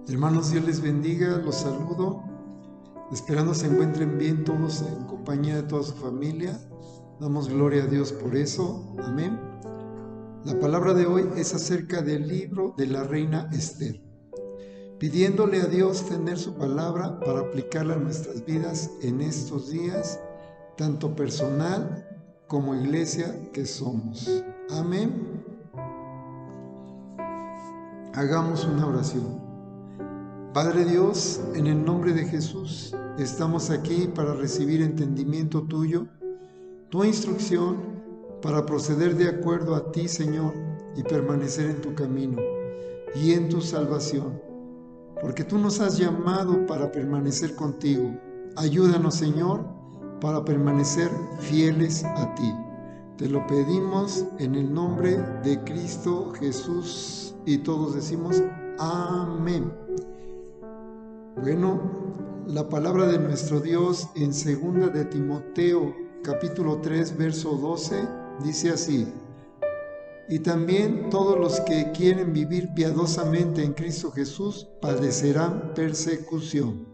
Hermanos, Dios les bendiga, los saludo, esperando se encuentren bien todos en compañía de toda su familia. Damos gloria a Dios por eso, amén. La palabra de hoy es acerca del libro de la reina Esther, pidiéndole a Dios tener su palabra para aplicarla a nuestras vidas en estos días, tanto personal como iglesia que somos. Amén. Hagamos una oración. Padre Dios, en el nombre de Jesús, estamos aquí para recibir entendimiento tuyo, tu instrucción para proceder de acuerdo a ti, Señor, y permanecer en tu camino y en tu salvación, porque tú nos has llamado para permanecer contigo. Ayúdanos, Señor, para permanecer fieles a ti. Te lo pedimos en el nombre de Cristo Jesús y todos decimos amén. Bueno, la palabra de nuestro Dios en 2 de Timoteo, capítulo 3, verso 12, dice así: y también todos los que quieren vivir piadosamente en Cristo Jesús padecerán persecución.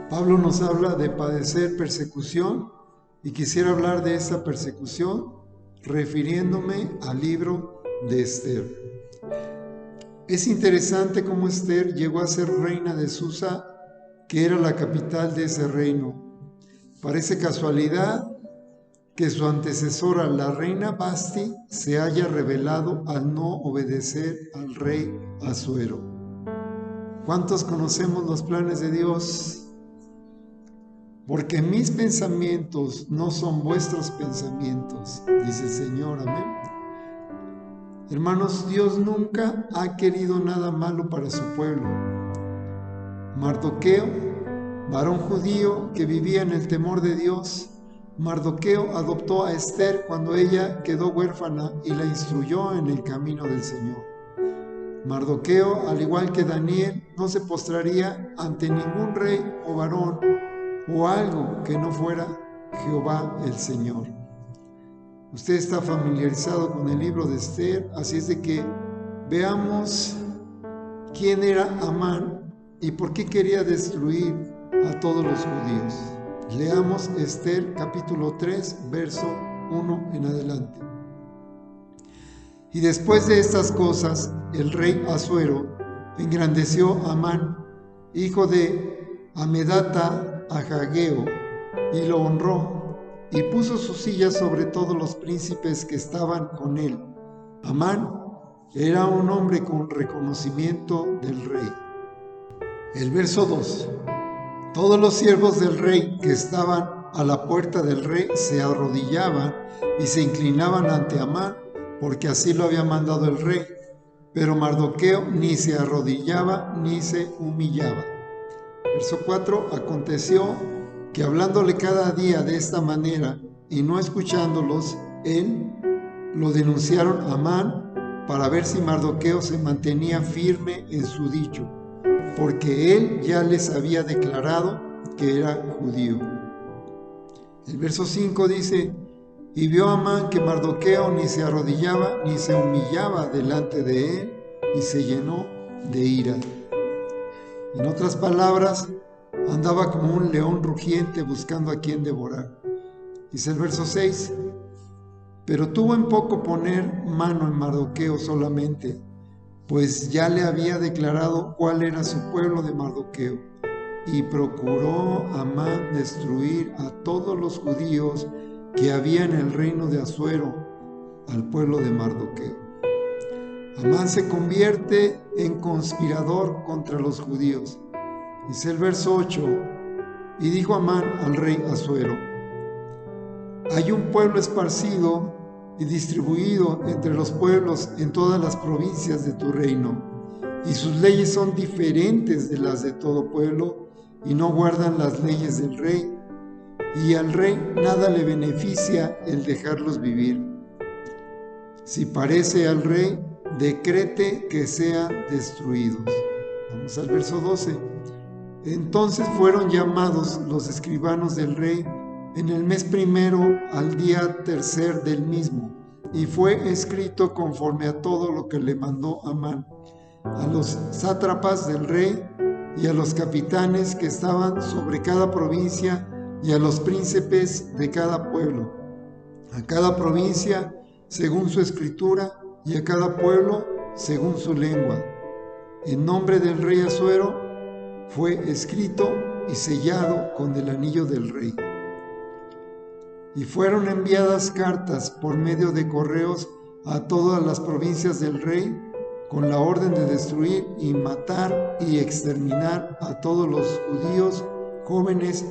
Pablo nos habla de padecer persecución y quisiera hablar de esa persecución refiriéndome al libro de Esther. Es interesante cómo Esther llegó a ser reina de Susa, que era la capital de ese reino. Parece casualidad que su antecesora, la reina Vasti, se haya rebelado al no obedecer al rey Asuero. ¿Cuántos conocemos los planes de Dios? Porque mis pensamientos no son vuestros pensamientos, dice el Señor, amén. Hermanos, Dios nunca ha querido nada malo para su pueblo. Mardoqueo, varón judío que vivía en el temor de Dios, Mardoqueo adoptó a Esther cuando ella quedó huérfana y la instruyó en el camino del Señor. Mardoqueo, al igual que Daniel, no se postraría ante ningún rey o varón o algo que no fuera Jehová el Señor. Usted está familiarizado con el libro de Esther, así es de que veamos quién era Amán y por qué quería destruir a todos los judíos. Leamos Esther capítulo 3, verso 1 en adelante. Y después de estas cosas, el rey Asuero engrandeció a Amán, hijo de Amedata Agageo, y lo honró, y puso su silla sobre todos los príncipes que estaban con él. Amán era un hombre con reconocimiento del rey. El verso 2. Todos los siervos del rey que estaban a la puerta del rey se arrodillaban y se inclinaban ante Amán, porque así lo había mandado el rey. Pero Mardoqueo ni se arrodillaba ni se humillaba. Verso 4. Aconteció que hablándole cada día de esta manera y no escuchándolos, él lo denunciaron a Amán para ver si Mardoqueo se mantenía firme en su dicho, porque él ya les había declarado que era judío. El verso 5 dice: y vio Amán que Mardoqueo ni se arrodillaba ni se humillaba delante de él, y se llenó de ira. En otras palabras, andaba como un león rugiente buscando a quien devorar. Dice el verso 6: pero tuvo en poco poner mano en Mardoqueo solamente, pues ya le había declarado cuál era su pueblo de Mardoqueo, y procuró Amán destruir a todos los judíos que había en el reino de Asuero, al pueblo de Mardoqueo. Amán se convierte en conspirador contra los judíos. Dice el verso 8: y dijo Amán al rey Asuero: hay un pueblo esparcido y distribuido entre los pueblos en todas las provincias de tu reino, y sus leyes son diferentes de las de todo pueblo, y no guardan las leyes del rey. y al rey nada le beneficia el dejarlos vivir. Si parece al rey, decrete que sean destruidos. Vamos al verso 12. Entonces fueron llamados los escribanos del rey en el mes primero al día tercer del mismo, y fue escrito conforme a todo lo que le mandó Amán, a los sátrapas del rey y a los capitanes que estaban sobre cada provincia y a los príncipes de cada pueblo, a cada provincia según su escritura y a cada pueblo según su lengua. En nombre del rey Asuero fue escrito y sellado con el anillo del rey. Y fueron enviadas cartas por medio de correos a todas las provincias del rey con la orden de destruir y matar y exterminar a todos los judíos, jóvenes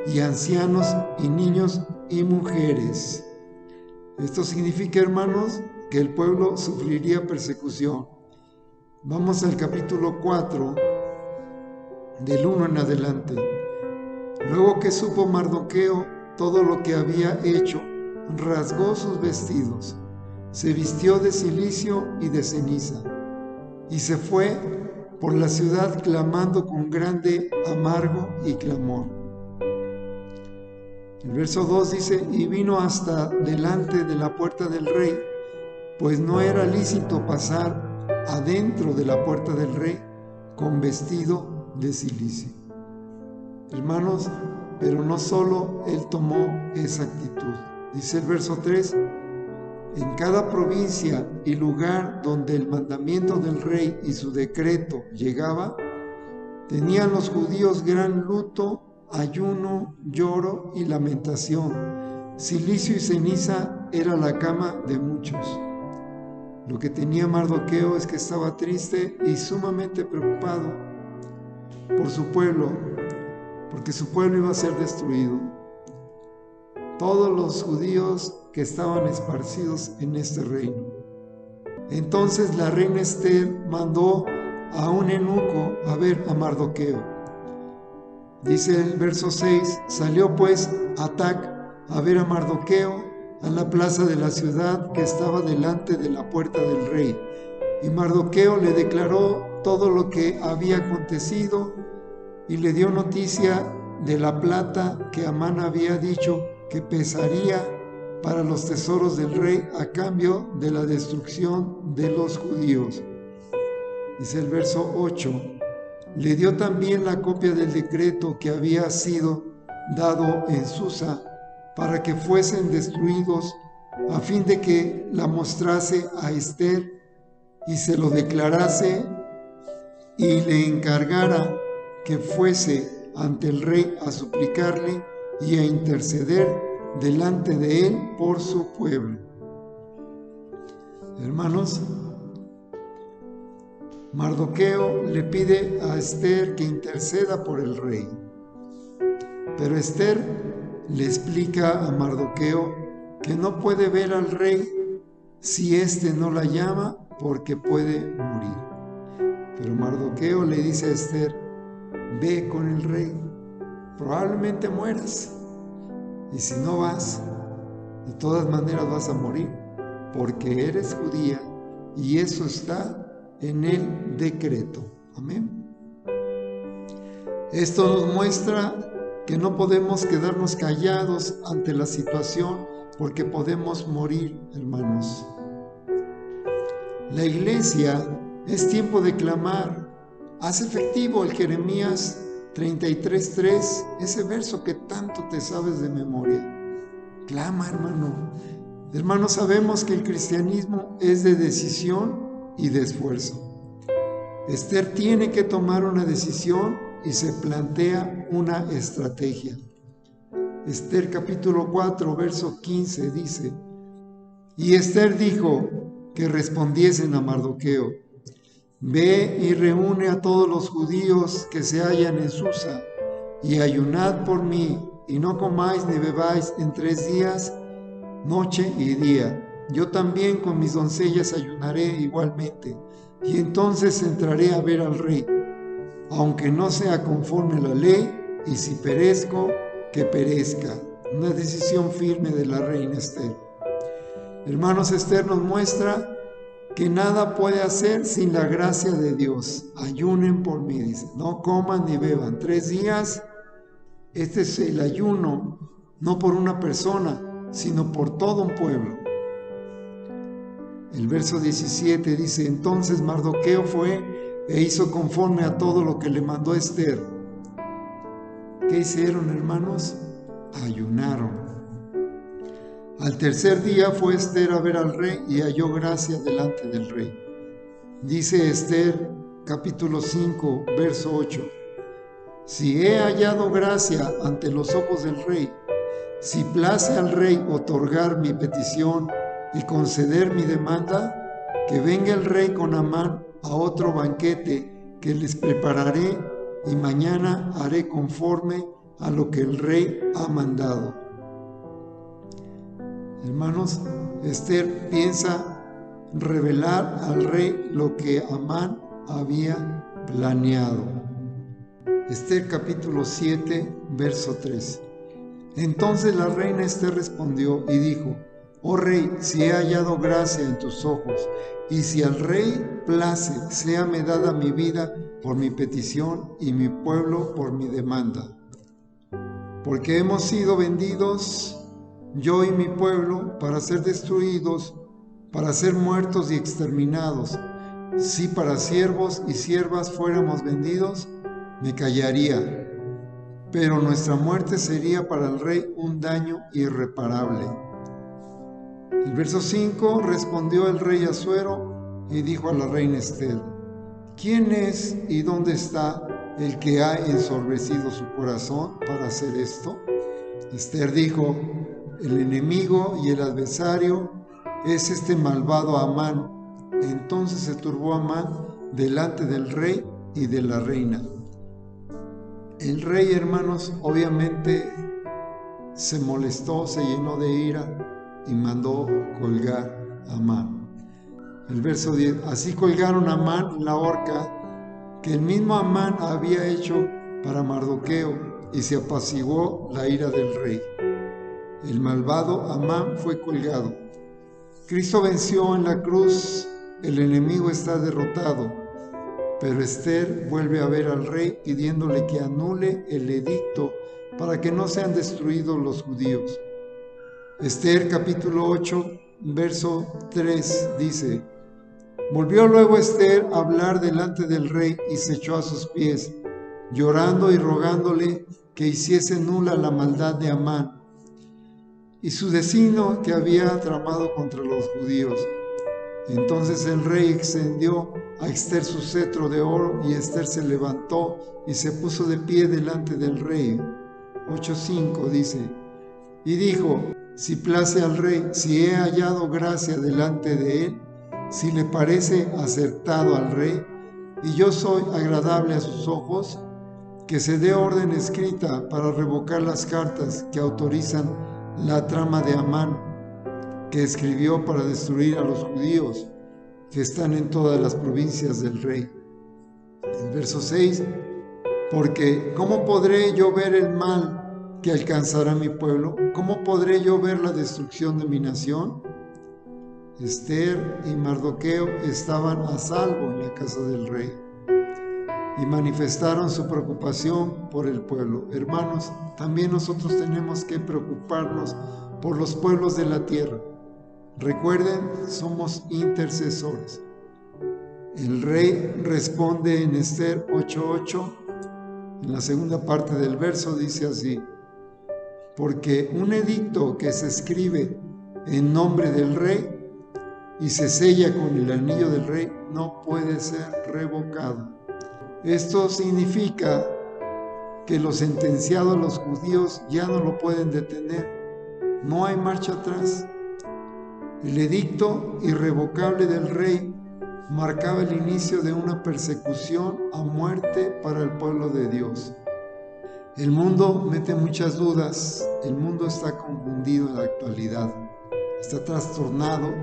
y ancianos y niños y mujeres. Esto significa, hermanos, que el pueblo sufriría persecución. Vamos al capítulo 4, del 1 en adelante. Luego que supo Mardoqueo todo lo que había hecho, rasgó sus vestidos, se vistió de cilicio y de ceniza, y se fue por la ciudad clamando con grande amargo y clamor. El verso 2 dice: y vino hasta delante de la puerta del rey, pues no era lícito pasar adentro de la puerta del rey con vestido de cilicio. Hermanos, pero no solo él tomó esa actitud. Dice el verso 3: en cada provincia y lugar donde el mandamiento del rey y su decreto llegaba, tenían los judíos gran luto, ayuno, lloro y lamentación. Cilicio y ceniza era la cama de muchos. Lo que tenía Mardoqueo es que estaba triste y sumamente preocupado por su pueblo, porque su pueblo iba a ser destruido. Todos los judíos que estaban esparcidos en este reino. Entonces la reina Esther mandó a un eunuco a ver a Mardoqueo. Dice el verso 6: salió pues Atac a ver a Mardoqueo a la plaza de la ciudad que estaba delante de la puerta del rey. Y Mardoqueo le declaró todo lo que había acontecido y le dio noticia de la plata que Amán había dicho que pesaría para los tesoros del rey a cambio de la destrucción de los judíos. Dice el verso 8: le dio también la copia del decreto que había sido dado en Susa para que fuesen destruidos, a fin de que la mostrase a Esther y se lo declarase y le encargara que fuese ante el rey a suplicarle y a interceder delante de él por su pueblo. Hermanos, Mardoqueo le pide a Esther que interceda por el rey, pero Esther le explica a Mardoqueo que no puede ver al rey si éste no la llama, porque puede morir. Pero Mardoqueo le dice a Esther: ve con el rey, probablemente mueras, y si no vas, de todas maneras vas a morir, porque eres judía y eso está en el decreto. Amén. Esto nos muestra que no podemos quedarnos callados ante la situación, porque podemos morir, hermanos. La iglesia es tiempo de clamar. Haz efectivo el Jeremías 33:3, ese verso que tanto te sabes de memoria. Clama, hermano. Hermanos, sabemos que el cristianismo es de decisión y de esfuerzo. Esther tiene que tomar una decisión y se plantea una estrategia. Esther capítulo 4, verso 15 dice: y Esther dijo que respondiesen a Mardoqueo: ve y reúne a todos los judíos que se hallan en Susa, y ayunad por mí, y no comáis ni bebáis en 3 días, noche y día. Yo también con mis doncellas ayunaré igualmente, y entonces entraré a ver al rey, aunque no sea conforme a la ley, y si perezco, que perezca. una decisión firme de la reina Esther. Hermanos, Esther nos muestra que nada puede hacer sin la gracia de Dios. Ayunen por mí, dice, no coman ni beban 3 días. Este es el ayuno, no por una persona, sino por todo un pueblo. El verso 17 dice, entonces Mardoqueo fue e hizo conforme a todo lo que le mandó Esther. ¿Qué hicieron, hermanos? Ayunaron. Al tercer día fue Esther a ver al rey y halló gracia delante del rey. Dice Esther, capítulo 5, verso 8. Si he hallado gracia ante los ojos del rey, si place al rey otorgar mi petición y conceder mi demanda, que venga el rey con Amán a otro banquete que les prepararé y mañana haré conforme a lo que el rey ha mandado. Hermanos, Esther piensa revelar al rey lo que Amán había planeado. Esther capítulo 7, verso 3. Entonces la reina Esther respondió y dijo, oh rey, si he hallado gracia en tus ojos, y si al rey place, séame dada mi vida por mi petición y mi pueblo por mi demanda. Porque hemos sido vendidos, yo y mi pueblo, para ser destruidos, para ser muertos y exterminados. Si para siervos y siervas fuéramos vendidos, me callaría, pero nuestra muerte sería para el rey un daño irreparable. El verso 5, respondió el rey Asuero y dijo a la reina Esther, ¿quién es y dónde está el que ha ensorbecido su corazón para hacer esto? Esther dijo, el enemigo y el adversario es este malvado Amán. Entonces se turbó Amán delante del rey y de la reina. El rey, hermanos, obviamente se molestó, se llenó de ira y mandó colgar a Amán. El verso 10, así colgaron a Amán en la horca que el mismo Amán había hecho para Mardoqueo, y se apaciguó la ira del rey. El malvado Amán fue colgado. Cristo venció en la cruz, el enemigo está derrotado, pero Esther vuelve a ver al rey pidiéndole que anule el edicto para que no sean destruidos los judíos. Esther capítulo 8, verso 3 dice, volvió luego Esther a hablar delante del rey y se echó a sus pies, llorando y rogándole que hiciese nula la maldad de Amán y su designio que había tramado contra los judíos. Entonces el rey extendió a Esther su cetro de oro y Esther se levantó y se puso de pie delante del rey. 8:5 dice, y dijo, si place al rey, si he hallado gracia delante de él, si le parece acertado al rey, y yo soy agradable a sus ojos, que se dé orden escrita para revocar las cartas que autorizan la trama de Amán, que escribió para destruir a los judíos que están en todas las provincias del rey. El verso 6, porque ¿cómo podré yo ver el mal que alcanzará mi pueblo? ¿Cómo podré yo ver la destrucción de mi nación? Esther y Mardoqueo estaban a salvo en la casa del rey y manifestaron su preocupación por el pueblo. Hermanos, también nosotros tenemos que preocuparnos por los pueblos de la tierra. Recuerden, somos intercesores. El rey responde en Esther 8:8, en la segunda parte del verso dice así, porque un edicto que se escribe en nombre del rey y se sella con el anillo del rey no puede ser revocado. Esto significa que lo sentenciado a los judíos ya no lo pueden detener. No hay marcha atrás. El edicto irrevocable del rey marcaba el inicio de una persecución a muerte para el pueblo de Dios. El mundo mete muchas dudas. El mundo está confundido en la actualidad. Está trastornado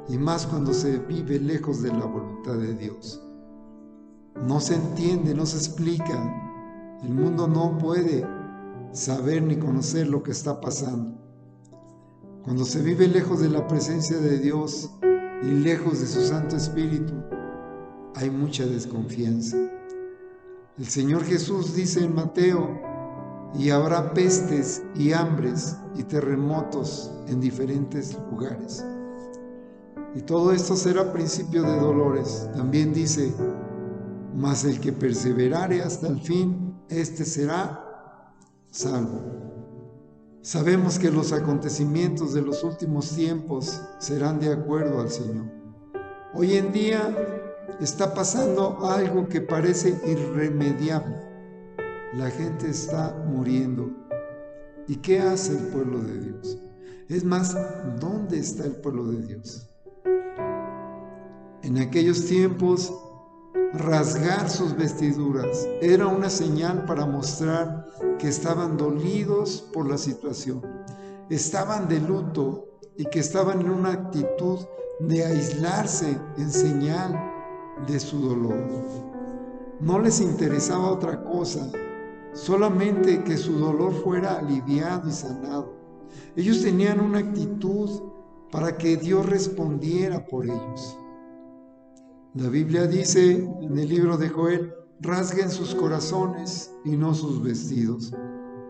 y más cuando se vive lejos de la voluntad de Dios. No se entiende, no se explica. El mundo no puede saber ni conocer lo que está pasando. Cuando se vive lejos de la presencia de Dios y lejos de su Santo Espíritu, hay mucha desconfianza. El Señor Jesús dice en Mateo: y habrá pestes y hambres y terremotos en diferentes lugares. Y todo esto será principio de dolores. También dice: mas el que perseverare hasta el fin, éste será salvo. Sabemos que los acontecimientos de los últimos tiempos serán de acuerdo al Señor. Hoy en día está pasando algo que parece irremediable. La gente está muriendo. ¿Y qué hace el pueblo de Dios? Es más, ¿dónde está el pueblo de Dios? En aquellos tiempos, rasgar sus vestiduras era una señal para mostrar que estaban dolidos por la situación, estaban de luto y que estaban en una actitud de aislarse en señal de su dolor. No les interesaba otra cosa, solamente que su dolor fuera aliviado y sanado. Ellos tenían una actitud para que Dios respondiera por ellos. La Biblia dice en el libro de Joel: rasguen sus corazones y no sus vestidos.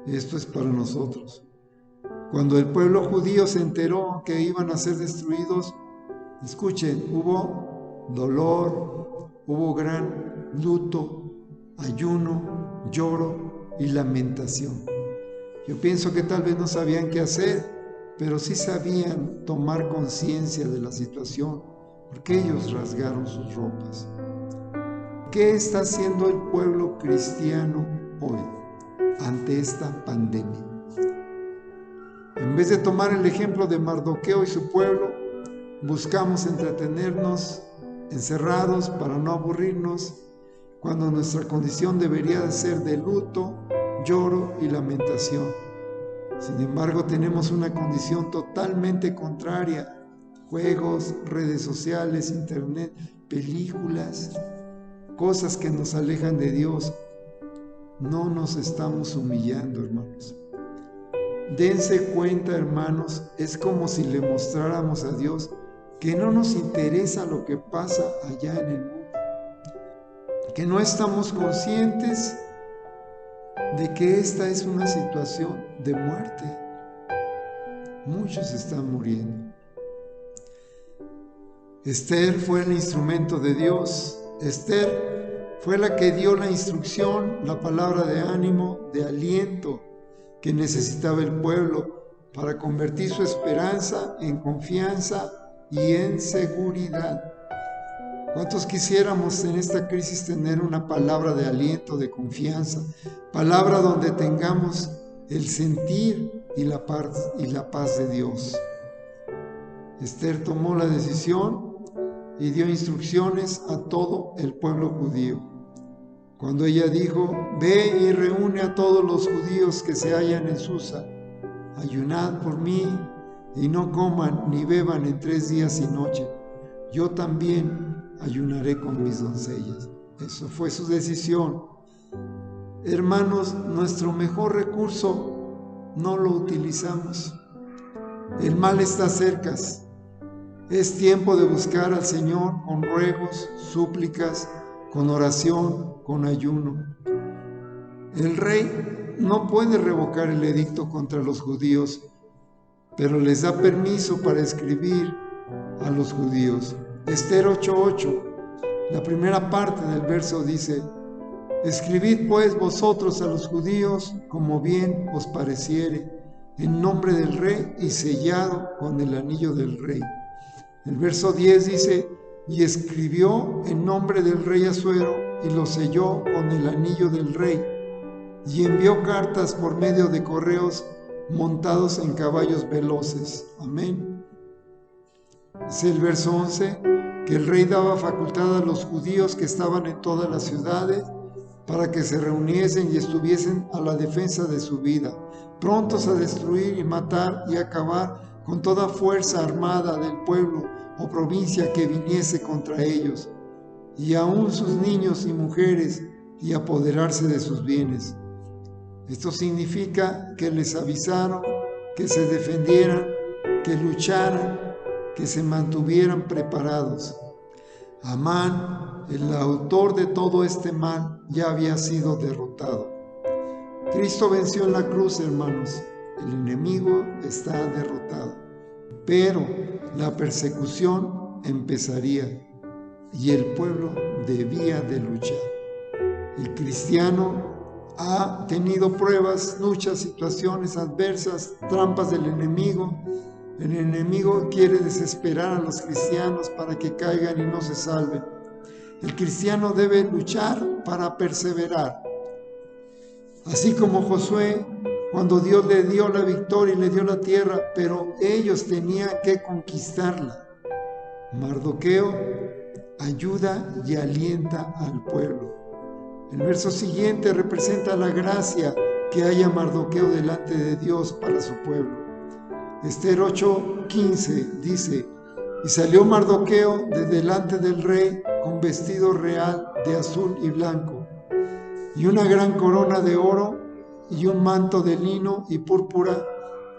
Esto es para nosotros. Cuando el pueblo judío se enteró que iban a ser destruidos, escuchen, hubo dolor, hubo gran luto, ayuno, lloro y lamentación. Yo pienso que tal vez no sabían qué hacer, pero sí sabían tomar conciencia de la situación, porque ellos rasgaron sus ropas. ¿Qué está haciendo el pueblo cristiano hoy ante esta pandemia? En vez de tomar el ejemplo de Mardoqueo y su pueblo, buscamos entretenernos encerrados para no aburrirnos, cuando nuestra condición debería de ser de luto, lloro y lamentación. Sin embargo, tenemos una condición totalmente contraria: juegos, redes sociales, internet, películas, cosas que nos alejan de Dios. No nos estamos humillando, hermanos. Dense cuenta, hermanos, es como si le mostráramos a Dios que no nos interesa lo que pasa allá en el mundo, que no estamos conscientes de que esta es una situación de muerte. Muchos están muriendo. Esther fue el instrumento de Dios. Esther fue la que dio la instrucción, la palabra de ánimo, de aliento que necesitaba el pueblo para convertir su esperanza en confianza y en seguridad. ¿Cuántos quisiéramos en esta crisis tener una palabra de aliento, de confianza, palabra donde tengamos el sentir y la paz de Dios? Esther tomó la decisión y dio instrucciones a todo el pueblo judío. Cuando ella dijo: ve y reúne a todos los judíos que se hallan en Susa, ayunad por mí y no coman ni beban en 3 días y noche. Yo también ayunaré con mis doncellas. Eso fue su decisión. Hermanos, nuestro mejor recurso no lo utilizamos. El mal está cerca. Es tiempo de buscar al Señor con ruegos, súplicas, con oración, con ayuno. El rey no puede revocar el edicto contra los judíos, pero les da permiso para escribir a los judíos. Esther 8:8, la primera parte del verso dice: escribid pues vosotros a los judíos como bien os pareciere, en nombre del rey y sellado con el anillo del rey. El verso 10 dice: y escribió en nombre del rey Asuero y lo selló con el anillo del rey, y envió cartas por medio de correos montados en caballos veloces. Amén. Dice el verso 11 que el rey daba facultad a los judíos que estaban en todas las ciudades para que se reuniesen y estuviesen a la defensa de su vida, prontos a destruir y matar y acabar con toda fuerza armada del pueblo o provincia que viniese contra ellos, y aun sus niños y mujeres, y apoderarse de sus bienes. Esto significa que les avisaron, que se defendieran, que lucharan, que se mantuvieran preparados. Amán, el autor de todo este mal, ya había sido derrotado. Cristo venció en la cruz, hermanos. El enemigo está derrotado. Pero la persecución empezaría y el pueblo debía de luchar. El cristiano ha tenido pruebas, luchas, situaciones adversas, trampas del enemigo. El enemigo quiere desesperar a los cristianos para que caigan y no se salven. El cristiano debe luchar para perseverar. Así como Josué, cuando Dios le dio la victoria y le dio la tierra, pero ellos tenían que conquistarla. Mardoqueo ayuda y alienta al pueblo. El verso siguiente representa la gracia que haya Mardoqueo delante de Dios para su pueblo. Esther 8:15 dice: y salió Mardoqueo de delante del rey con vestido real de azul y blanco, y una gran corona de oro, y un manto de lino y púrpura.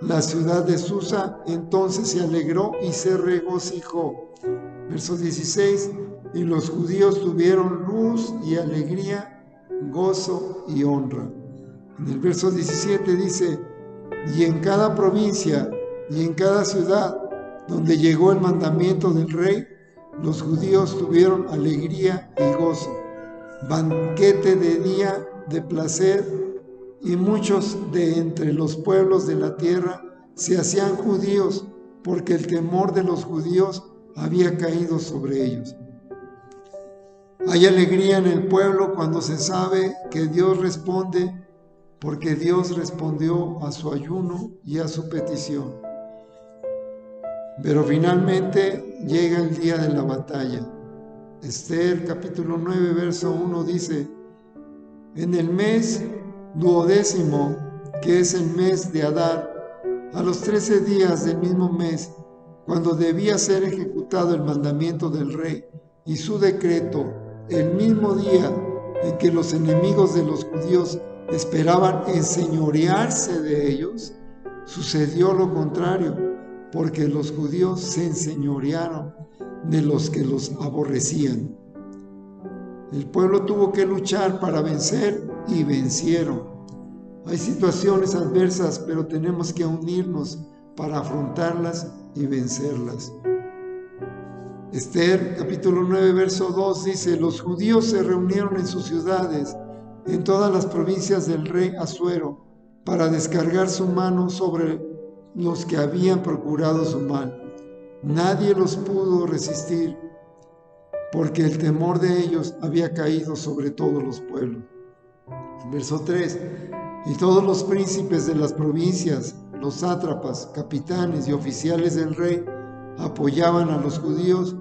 La ciudad de Susa entonces se alegró y se regocijó. Verso 16: y los judíos tuvieron luz y alegría, gozo y honra. En el verso 17 dice: y en cada provincia y en cada ciudad donde llegó el mandamiento del rey, los judíos tuvieron alegría y gozo, banquete de día de placer, y muchos de entre los pueblos de la tierra se hacían judíos, porque el temor de los judíos había caído sobre ellos. Hay alegría en el pueblo cuando se sabe que Dios responde, porque Dios respondió a su ayuno y a su petición. Pero finalmente llega el día de la batalla. Esther capítulo 9 verso 1 dice: en el mes 12º, que es el mes de Adar, a los 13 días del mismo mes, cuando debía ser ejecutado el mandamiento del rey y su decreto, el mismo día en que los enemigos de los judíos esperaban enseñorearse de ellos, sucedió lo contrario, porque los judíos se enseñorearon de los que los aborrecían. El pueblo tuvo que luchar para vencer y vencieron. Hay situaciones adversas, pero tenemos que unirnos para afrontarlas y vencerlas. Esther capítulo 9 verso 2 dice: los judíos se reunieron en sus ciudades, en todas las provincias del rey Asuero, para descargar su mano sobre los que habían procurado su mal. Nadie los pudo resistir, porque el temor de ellos había caído sobre todos los pueblos. Verso 3: y todos los príncipes de las provincias, los sátrapas, capitanes y oficiales del rey apoyaban a los judíos,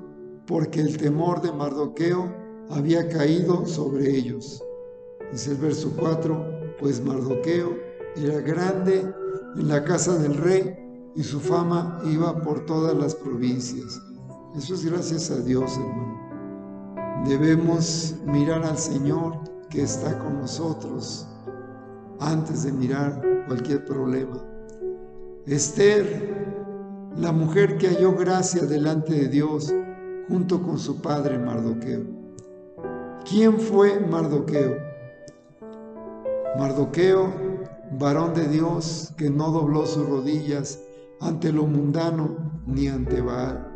porque el temor de Mardoqueo había caído sobre ellos. Dice el verso 4: pues Mardoqueo era grande en la casa del rey, y su fama iba por todas las provincias. Eso es gracias a Dios, hermano. Debemos mirar al Señor que está con nosotros antes de mirar cualquier problema. Esther, la mujer que halló gracia delante de Dios junto con su padre Mardoqueo. ¿Quién fue Mardoqueo? Mardoqueo, varón de Dios, que no dobló sus rodillas ante lo mundano ni ante Baal.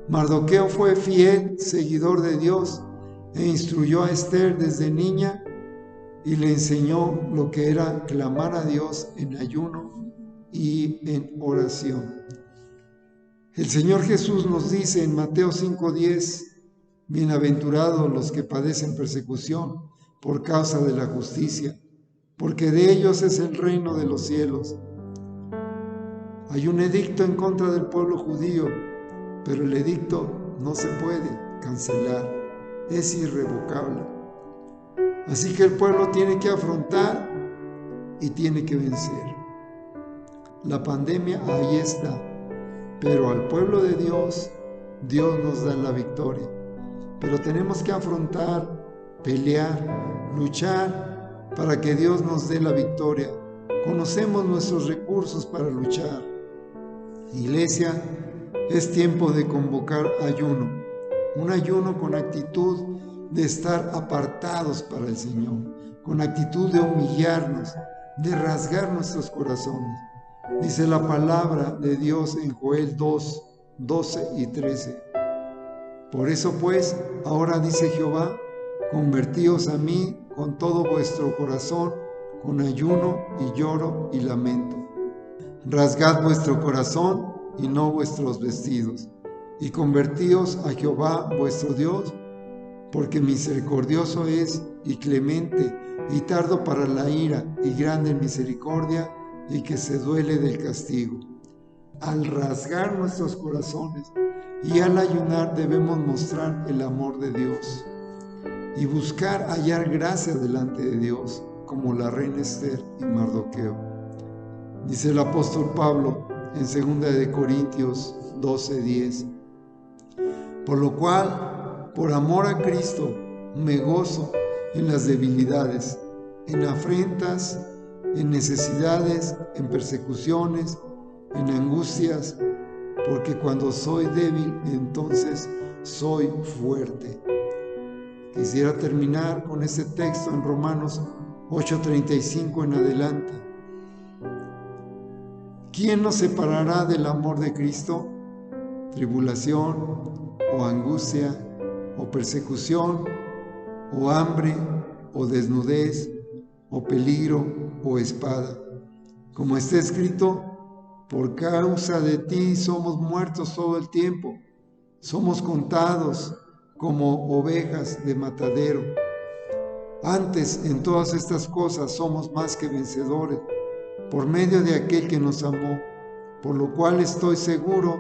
Mardoqueo fue fiel seguidor de Dios e instruyó a Esther desde niña y le enseñó lo que era clamar a Dios en ayuno y en oración. El Señor Jesús nos dice en Mateo 5:10: bienaventurados los que padecen persecución por causa de la justicia, porque de ellos es el reino de los cielos. Hay un edicto en contra del pueblo judío, pero el edicto no se puede cancelar, es irrevocable. Así que el pueblo tiene que afrontar y tiene que vencer. La pandemia ahí está, pero al pueblo de Dios, Dios nos da la victoria. Pero tenemos que afrontar, pelear, luchar para que Dios nos dé la victoria. Conocemos nuestros recursos para luchar. Iglesia, es tiempo de convocar ayuno, un ayuno con actitud de estar apartados para el Señor, con actitud de humillarnos, de rasgar nuestros corazones. Dice la palabra de Dios en Joel 2, 12 y 13. Por eso pues, ahora dice Jehová, convertíos a mí con todo vuestro corazón, con ayuno y lloro y lamento. Rasgad vuestro corazón y no vuestros vestidos, y convertíos a Jehová vuestro Dios, porque misericordioso es y clemente, y tardo para la ira, y grande en misericordia, y que se duele del castigo. Al rasgar nuestros corazones y al ayunar debemos mostrar el amor de Dios y buscar hallar gracia delante de Dios, como la reina Esther y Mardoqueo. Dice el apóstol Pablo en 2 Corintios 12:10, por lo cual, por amor a Cristo, me gozo en las debilidades, en afrentas, en necesidades, en persecuciones, en angustias, porque cuando soy débil, entonces soy fuerte. Quisiera terminar con este texto en Romanos 8:35 en adelante. ¿Quién nos separará del amor de Cristo? ¿Tribulación, o angustia, o persecución, o hambre, o desnudez, o peligro, o espada? Como está escrito, por causa de ti somos muertos todo el tiempo, somos contados como ovejas de matadero. Antes, en todas estas cosas somos más que vencedores, por medio de aquel que nos amó, por lo cual estoy seguro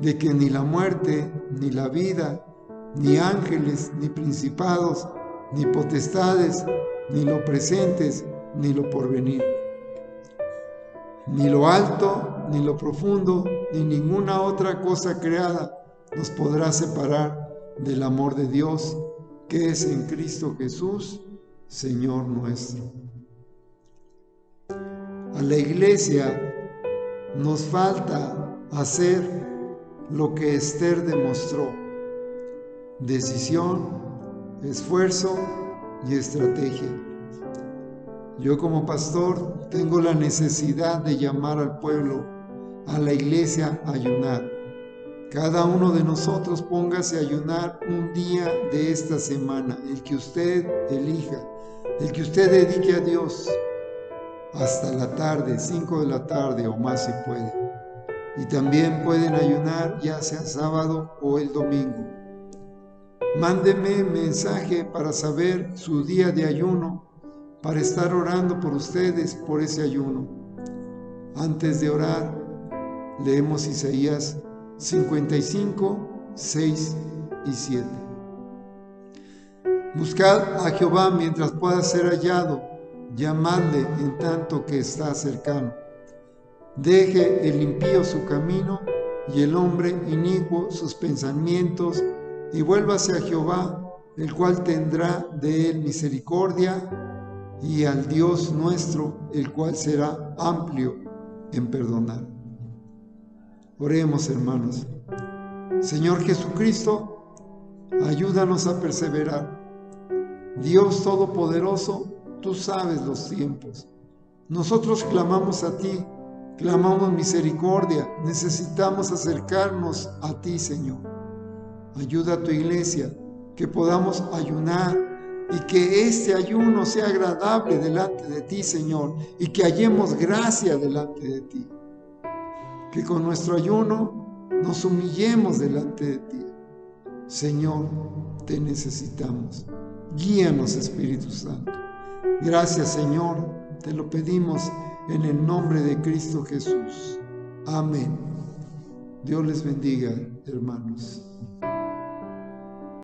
de que ni la muerte, ni la vida, ni ángeles, ni principados, ni potestades, ni lo presentes, ni lo porvenir, ni lo alto, ni lo profundo, ni ninguna otra cosa creada nos podrá separar del amor de Dios, que es en Cristo Jesús, Señor nuestro. A la iglesia nos falta hacer lo que Esther demostró: decisión, esfuerzo y estrategia. Yo como pastor tengo la necesidad de llamar al pueblo, a la iglesia, a ayunar. Cada uno de nosotros póngase a ayunar un día de esta semana, el que usted elija, el que usted dedique a Dios, hasta la tarde, 5 de la tarde o más si puede. Y también pueden ayunar ya sea sábado o el domingo. Mándeme mensaje para saber su día de ayuno, para estar orando por ustedes por ese ayuno. Antes de orar, leemos Isaías 55, 6 y 7. Buscad a Jehová mientras pueda ser hallado, llamadle en tanto que está cercano. Deje el impío su camino y el hombre inicuo sus pensamientos, y vuélvase a Jehová, el cual tendrá de él misericordia, y al Dios nuestro, el cual será amplio en perdonar. Oremos, hermanos. Señor Jesucristo, ayúdanos a perseverar. Dios Todopoderoso, tú sabes los tiempos. Nosotros clamamos a ti, clamamos misericordia, necesitamos acercarnos a ti, Señor. Ayuda a tu iglesia, que podamos ayunar y que este ayuno sea agradable delante de ti, Señor, y que hallemos gracia delante de ti. Que con nuestro ayuno nos humillemos delante de ti. Señor, te necesitamos. Guíanos, Espíritu Santo. Gracias, Señor, te lo pedimos en el nombre de Cristo Jesús. Amén. Dios les bendiga, hermanos.